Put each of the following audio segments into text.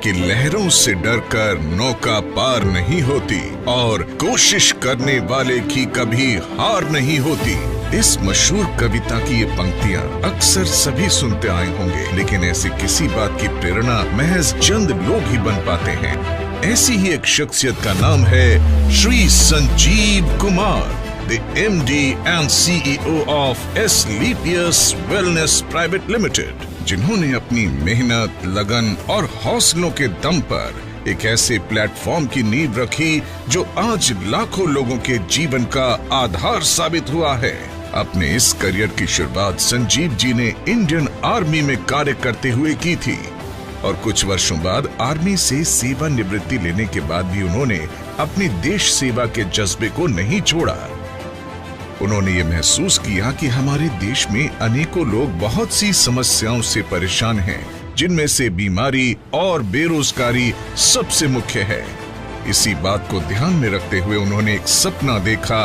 कि लहरों से डरकर नौका पार नहीं होती और कोशिश करने वाले की कभी हार नहीं होती। इस मशहूर कविता की ये पंक्तियां अक्सर सभी सुनते आए होंगे, लेकिन ऐसी किसी बात की प्रेरणा महज चंद लोग ही बन पाते हैं। ऐसी ही एक शख्सियत का नाम है Shri Sanjeev Kumar, the MD and CEO of Sleepius Wellness Private Limited, जिन्होंने अपनी मेहनत, लगन और हौसलों के दम पर एक ऐसे प्लेटफॉर्म की नींव रखी जो आज लाखों लोगों के जीवन का आधार साबित हुआ है। अपने इस करियर की शुरुआत संजीव जी ने इंडियन आर्मी में कार्य करते हुए की थी और कुछ वर्षों बाद आर्मी से सेवानिवृत्ति लेने के बाद भी उन्होंने अपनी देश सेवा के जज्बे को नहीं छोड़ा। उन्होंने ये महसूस किया कि हमारे देश में अनेकों लोग बहुत सी समस्याओं से परेशान हैं, जिनमें से बीमारी और बेरोजगारी सबसे मुख्य है। इसी बात को ध्यान में रखते हुए उन्होंने एक सपना देखा,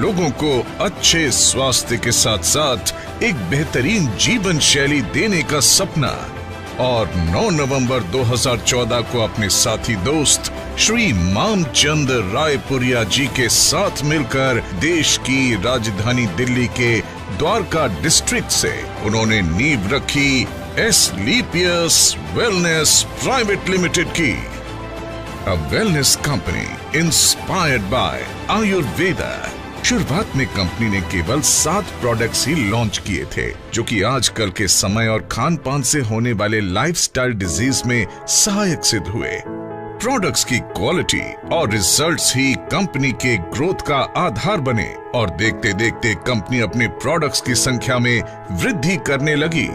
लोगों को अच्छे स्वास्थ्य के साथ साथ एक बेहतरीन जीवन शैली देने का सपना। और 9 नवंबर 2014 को अपने साथी दोस्त श्री मामचंद रायपुरिया जी के साथ मिलकर देश की राजधानी दिल्ली के द्वारका डिस्ट्रिक्ट से उन्होंने नींव रखी स्लीपियस वेलनेस प्राइवेट लिमिटेड की, a wellness company inspired by Ayurveda। शुरुआत में कंपनी ने केवल 7 प्रोडक्ट्स ही लॉन्च किए थे, जो कि आजकल के समय और खान पान से होने वाले लाइफस्टाइल डिजीज में सहायक सिद्ध हुए। प्रोडक्ट्स की क्वालिटी और रिजल्ट्स ही कंपनी के ग्रोथ का आधार बने और देखते देखते कंपनी अपने प्रोडक्ट्स की संख्या में वृद्धि करने लगी।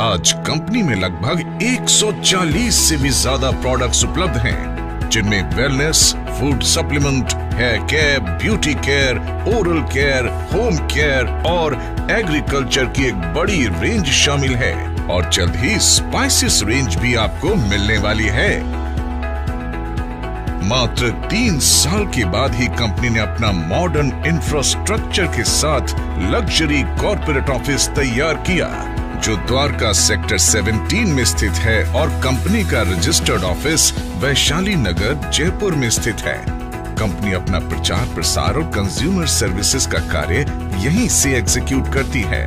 आज कंपनी में लगभग 140 से भी ज्यादा प्रोडक्ट्स उपलब्ध हैं, जिनमें wellness, food supplement, hair care, beauty care, oral care, home care और एग्रीकल्चर की एक बड़ी रेंज शामिल है और जल्द ही स्पाइसेस रेंज भी आपको मिलने वाली है। मात्र 3 साल के बाद ही कंपनी ने अपना मॉडर्न इंफ्रास्ट्रक्चर के साथ लग्जरी कॉर्पोरेट ऑफिस तैयार किया, जो द्वारका सेक्टर 17 में स्थित है और कंपनी का रजिस्टर्ड ऑफिस वैशाली नगर जयपुर में स्थित है। कंपनी अपना प्रचार प्रसार और कंज्यूमर सर्विसेज का कार्य यहीं से एग्जीक्यूट करती है।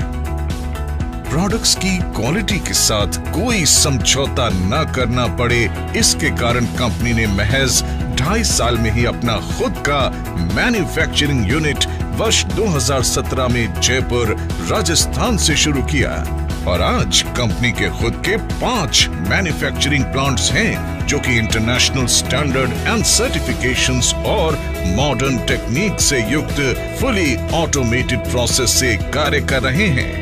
प्रोडक्ट्स की क्वालिटी के साथ कोई समझौता न करना पड़े, इसके कारण कंपनी ने महज 2.5 साल में ही अपना खुद का मैन्युफैक्चरिंग यूनिट वर्ष 2017 में जयपुर, राजस्थान से शुरू किया और आज कंपनी के खुद के 5 मैन्युफैक्चरिंग प्लांट्स हैं, जो कि इंटरनेशनल स्टैंडर्ड एंड सर्टिफिकेशंस और मॉडर्न टेक्निक से युक्त फुली ऑटोमेटेड प्रोसेस से कार्य कर रहे हैं।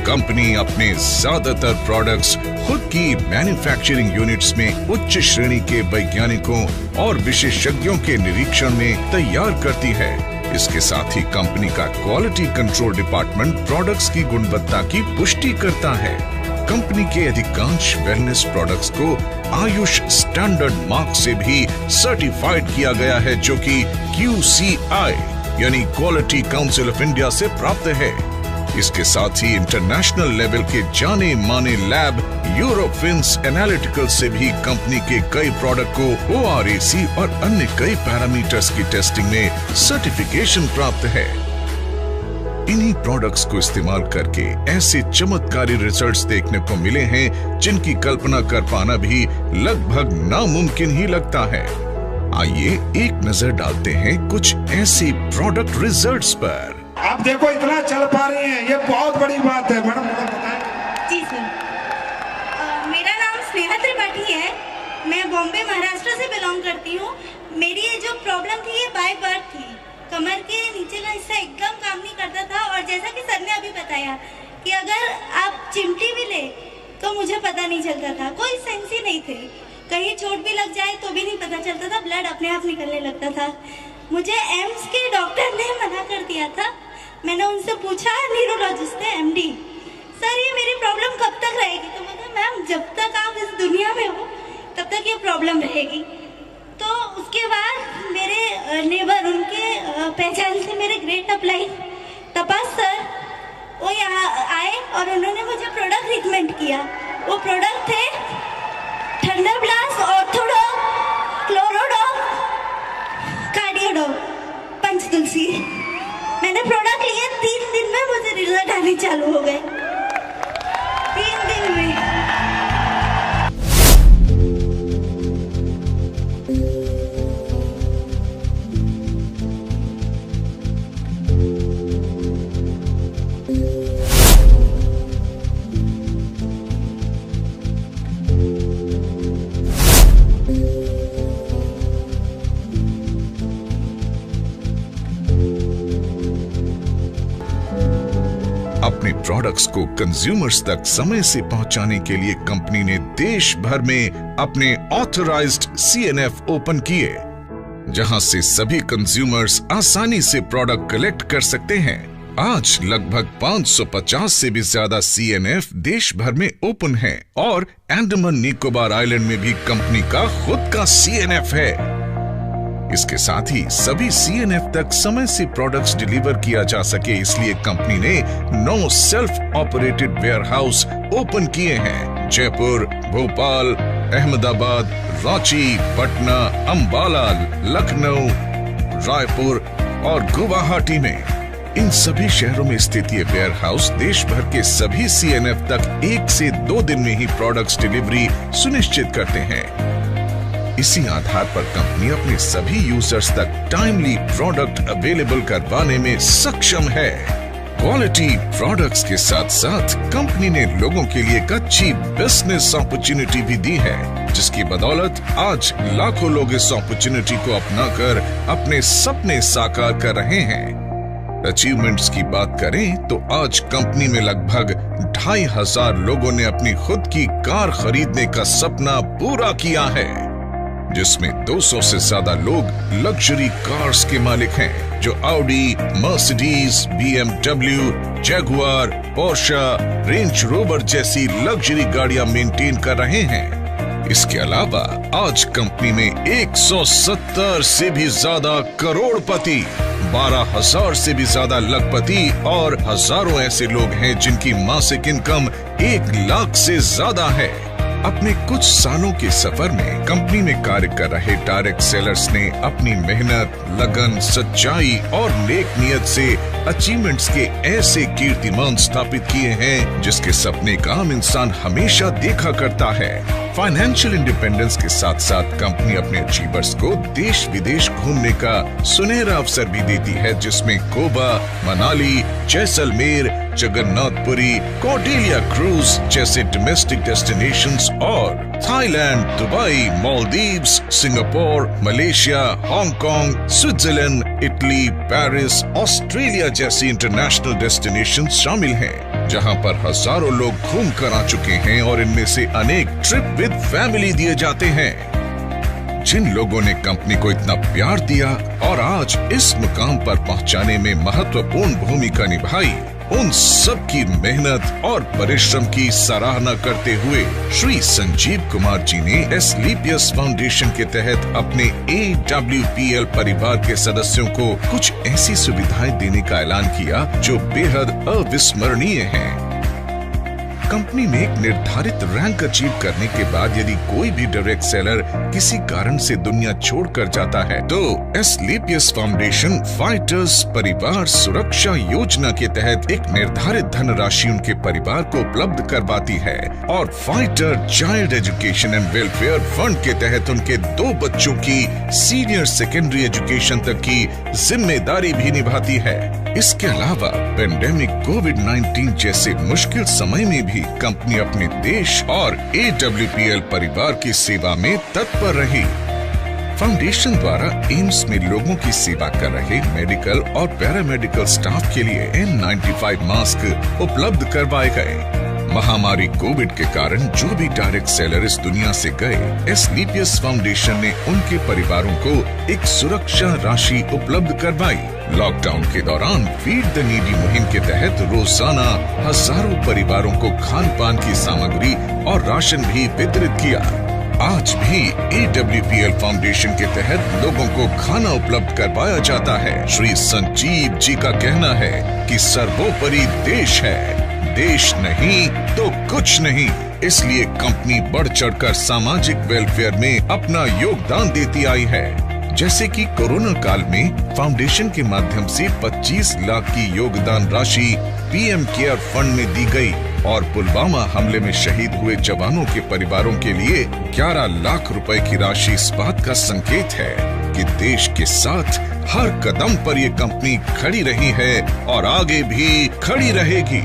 कंपनी अपने ज्यादातर प्रोडक्ट्स खुद की मैन्युफैक्चरिंग यूनिट्स में उच्च श्रेणी के वैज्ञानिकों और विशेषज्ञों के निरीक्षण में तैयार करती है। इसके साथ ही कंपनी का क्वालिटी कंट्रोल डिपार्टमेंट प्रोडक्ट्स की गुणवत्ता की पुष्टि करता है। कंपनी के अधिकांश वेलनेस प्रोडक्ट्स को आयुष स्टैंडर्ड मार्क से भी सर्टिफाइड किया गया है, जो कि QCI यानी क्वालिटी काउंसिल ऑफ इंडिया से प्राप्त है। इसके साथ ही इंटरनेशनल लेवल के जाने माने लैब यूरोफिन्स एनालिटिकल से भी कंपनी के कई प्रोडक्ट को ORAC और अन्य कई पैरामीटर्स की टेस्टिंग में सर्टिफिकेशन प्राप्त है। इन्हीं प्रोडक्ट्स को इस्तेमाल करके ऐसे चमत्कारी रिजल्ट्स देखने को मिले हैं, जिनकी कल्पना कर पाना भी लगभग नामुमकिन ही लगता है। आइए एक नजर डालते हैं कुछ ऐसे प्रोडक्ट रिजल्ट्स पर। आप देखो इतना चल पा रही हैं, ये बहुत बड़ी बात है। मैडम जी सर, मेरा नाम स्नेहा त्रिपाठी है। मैं बॉम्बे महाराष्ट्र से बिलोंग करती हूँ। मेरी ये जो प्रॉब्लम थी ये बाय बर्थ थी। कमर के नीचे का हिस्सा एकदम काम नहीं करता था और जैसा कि सर ने अभी बताया कि अगर आप चिमटी भी ले तो मुझे पता नहीं चलता था, कोई सेंस ही नहीं थे। कहीं चोट भी लग जाए तो भी नहीं पता चलता था, ब्लड अपने आप निकलने लगता था। मुझे एम्स के डॉक्टर ने मना कर दिया था। मैंने उनसे पूछा, न्यूरोलॉजिस्ट थे MD, सर ये मेरी प्रॉब्लम कब तक रहेगी? तो मैं कहा मैम जब तक आप इस दुनिया में हो तब तक ये प्रॉब्लम रहेगी। तो उसके बाद मेरे नेबर, उनके पहचान से मेरे ग्रेट अपलाइन तपास सर, वो यहाँ आए और उन्होंने मुझे प्रोडक्ट रिकमेंड किया। वो प्रोडक्ट थे थंडर ब्लास्ट, ऑर्थोडॉक, क्लोरोडॉक, कार्डियोडॉक, पंचतुलसी। मैंने प्रोडक्ट लिए 3 दिन में मुझे रिजल्ट आने चालू हो गए। 3 दिन में। अपने प्रोडक्ट्स को कंज्यूमर्स तक समय से पहुंचाने के लिए कंपनी ने देश भर में अपने ऑथराइज्ड CNF ओपन किए, जहां से सभी कंज्यूमर्स आसानी से प्रोडक्ट कलेक्ट कर सकते हैं। आज लगभग 550 से भी ज्यादा CNF देश भर में ओपन हैं और अंडमान निकोबार आइलैंड में भी कंपनी का खुद का CNF है। इसके साथ ही सभी CNF तक समय से प्रोडक्ट्स डिलीवर किया जा सके, इसलिए कंपनी ने 9 सेल्फ ऑपरेटेड वेयरहाउस ओपन किए हैं। जयपुर, भोपाल, अहमदाबाद, रांची, पटना, अंबाला, लखनऊ, रायपुर और गुवाहाटी में। इन सभी शहरों में स्थित ये वेयरहाउस देश भर के सभी CNF तक 1 से 2 दिन में ही प्रोडक्ट्स डिलीवरी सुनिश्चित करते हैं। इसी आधार पर कंपनी अपने सभी यूजर्स तक टाइमली प्रोडक्ट अवेलेबल करवाने में सक्षम है। क्वालिटी प्रोडक्ट्स के साथ साथ कंपनी ने लोगों के लिए एक अच्छी बिजनेस अपॉर्चुनिटी भी दी है, जिसकी बदौलत आज लाखों लोग इस अपॉर्चुनिटी को अपनाकर अपने सपने साकार कर रहे हैं। अचीवमेंट्स की बात करें तो आज कंपनी में लगभग 2500 लोगों ने अपनी खुद की कार खरीदने का सपना पूरा किया है, जिसमें 200 से ज्यादा लोग लग्जरी कार्स के मालिक हैं, जो Audi, Mercedes, BMW, Jaguar, Portia, range rover जैसी लग्जरी गाड़ियां मेंटेन कर रहे हैं। इसके अलावा आज कंपनी में 170 से भी ज्यादा करोड़पति, 12,000 से भी ज्यादा लखपति और हजारों ऐसे लोग हैं जिनकी मासिक इनकम 1 लाख से ज्यादा है। अपने कुछ सालों के सफर में कंपनी में कार्य कर रहे डायरेक्ट सेलर्स ने अपनी मेहनत, लगन, सच्चाई और नेक नियत से अचीवमेंट्स के ऐसे कीर्तिमान स्थापित किए हैं जिसके सपने का आम इंसान हमेशा देखा करता है। फाइनेंशियल इंडिपेंडेंस के साथ साथ कंपनी अपने अचीवर्स को देश विदेश घूमने का सुनहरा अवसर भी देती है, जिसमें गोवा, मनाली, जैसलमेर, जगन्नाथपुरी, कॉर्डेलिया क्रूज जैसे डोमेस्टिक डेस्टिनेशंस और Thailand, Dubai, Maldives, Singapore, Malaysia, Hong Kong, Switzerland, Italy, Paris, Australia जैसी इंटरनेशनल डेस्टिनेशंस शामिल हैं, जहां पर हजारों लोग घूम कर आ चुके हैं और इनमें से अनेक ट्रिप विद फैमिली दिए जाते हैं। जिन लोगों ने कंपनी को इतना प्यार दिया और आज इस मुकाम पर पहुंचाने में महत्वपूर्ण भूमिका निभाई, उन सब की मेहनत और परिश्रम की सराहना करते हुए श्री संजीव कुमार जी ने एस्क्लेपियस फाउंडेशन के तहत अपने AWPL परिवार के सदस्यों को कुछ ऐसी सुविधाएं देने का ऐलान किया जो बेहद अविस्मरणीय हैं। कंपनी में एक निर्धारित रैंक अचीव करने के बाद यदि कोई भी डायरेक्ट सेलर किसी कारण से दुनिया छोड़कर जाता है, तो एस्क्लेपियस फाउंडेशन फाइटर्स परिवार सुरक्षा योजना के तहत एक निर्धारित धनराशि उनके परिवार को उपलब्ध करवाती है और fighter child education and welfare fund के तहत उनके 2 बच्चों की सीनियर सेकेंडरी एजुकेशन तक की जिम्मेदारी भी निभाती है। इसके अलावा पेंडेमिक कोविड-19 जैसे मुश्किल समय में भी कंपनी अपने देश और AWPL परिवार की सेवा में तत्पर रही। फाउंडेशन द्वारा एम्स में लोगों की सेवा कर रहे मेडिकल और पैरामेडिकल स्टाफ के लिए N95 मास्क उपलब्ध करवाए गए। महामारी कोविड के कारण जो भी डायरेक्ट सेलर इस दुनिया से गए, एस्क्लेपियस फाउंडेशन ने उनके परिवारों को एक सुरक्षा राशि उपलब्ध करवाई। लॉकडाउन के दौरान फीड द नीडी मुहिम के तहत रोजाना हजारों परिवारों को खान पान की सामग्री और राशन भी वितरित किया। आज भी AWPL फाउंडेशन के तहत लोगों को खाना उपलब्ध करवाया जाता है। श्री संजीव जी का कहना है कि सर्वोपरि देश है, देश नहीं तो कुछ नहीं। इसलिए कंपनी बढ़ चढ़कर सामाजिक वेलफेयर में अपना योगदान देती आई है। जैसे कि कोरोना काल में फाउंडेशन के माध्यम से 25 लाख की योगदान राशि पीएम केयर फंड में दी गई और पुलवामा हमले में शहीद हुए जवानों के परिवारों के लिए 11 लाख रुपए की राशि इस बात का संकेत है कि देश के साथ हर कदम पर ये कंपनी खड़ी रही है और आगे भी खड़ी रहेगी।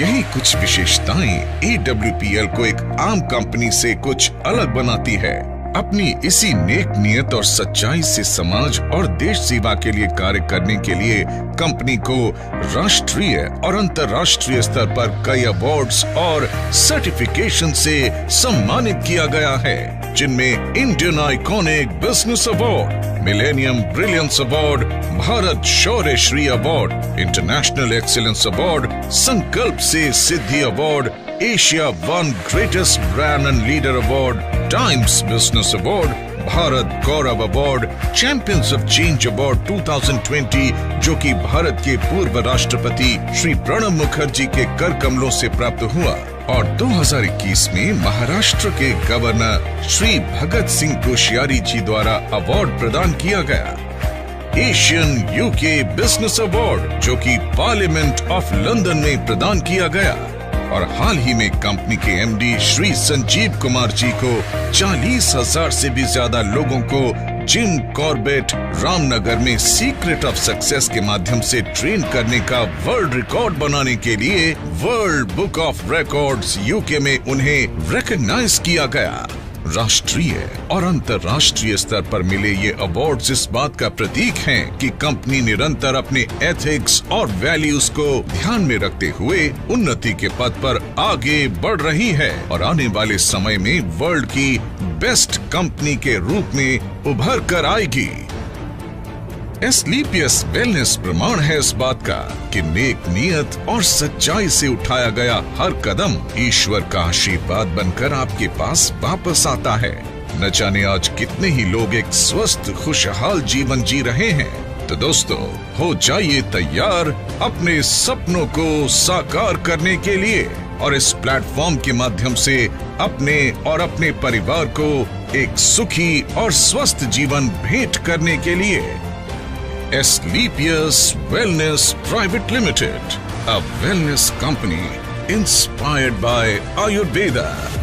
यही कुछ विशेषताएं AWPL को एक आम कंपनी से कुछ अलग बनाती है। अपनी इसी नेक नियत और सच्चाई से समाज और देश सेवा के लिए कार्य करने के लिए कंपनी को राष्ट्रीय और अंतर्राष्ट्रीय स्तर पर कई अवार्ड्स और सर्टिफिकेशन से सम्मानित किया गया है, जिनमें Indian iconic business award, millennium brilliance award, Bharat Shaurya Shri award, international excellence award, Sankalp se Siddhi award, Asia one greatest brand and leader award, Times business award, Bharat Gaurav award, champions of change award 2020 जो कि भारत के पूर्व राष्ट्रपति श्री प्रणब मुखर्जी के कर कमलों से प्राप्त हुआ, और 2021 में महाराष्ट्र के गवर्नर श्री भगत सिंह कोश्यारी जी द्वारा अवार्ड प्रदान किया गया। एशियन यूके बिजनेस अवार्ड जो कि पार्लियामेंट ऑफ लंदन में प्रदान किया गया, और हाल ही में कंपनी के एमडी श्री संजीव कुमार जी को 40,000 से भी ज्यादा लोगों को जिम कॉर्बेट रामनगर में सीक्रेट ऑफ सक्सेस के माध्यम से ट्रेन करने का वर्ल्ड रिकॉर्ड बनाने के लिए world book of records UK में उन्हें रिकॉग्नाइज किया गया। राष्ट्रीय और अंतर्राष्ट्रीय स्तर पर मिले ये अवार्ड्स इस बात का प्रतीक हैं कि कंपनी निरंतर अपने एथिक्स और वैल्यूज को ध्यान में रखते हुए उन्नति के पथ पर आगे बढ़ रही है और आने वाले समय में वर्ल्ड की बेस्ट कंपनी के रूप में उभर कर आएगी। एस्क्लेपियस वेलनेस प्रमाण है इस बात का कि नेक नियत और सच्चाई से उठाया गया हर कदम ईश्वर का आशीर्वाद बनकर आपके पास वापस आता है। न जाने आज कितने ही लोग एक स्वस्थ खुशहाल जीवन जी रहे हैं। तो दोस्तों, हो जाइए तैयार अपने सपनों को साकार करने के लिए और इस प्लेटफॉर्म के माध्यम से अपने और अपने परिवार को एक सुखी और स्वस्थ जीवन भेंट करने के लिए। Asclepius Wellness Private Limited, a wellness company inspired by Ayurveda.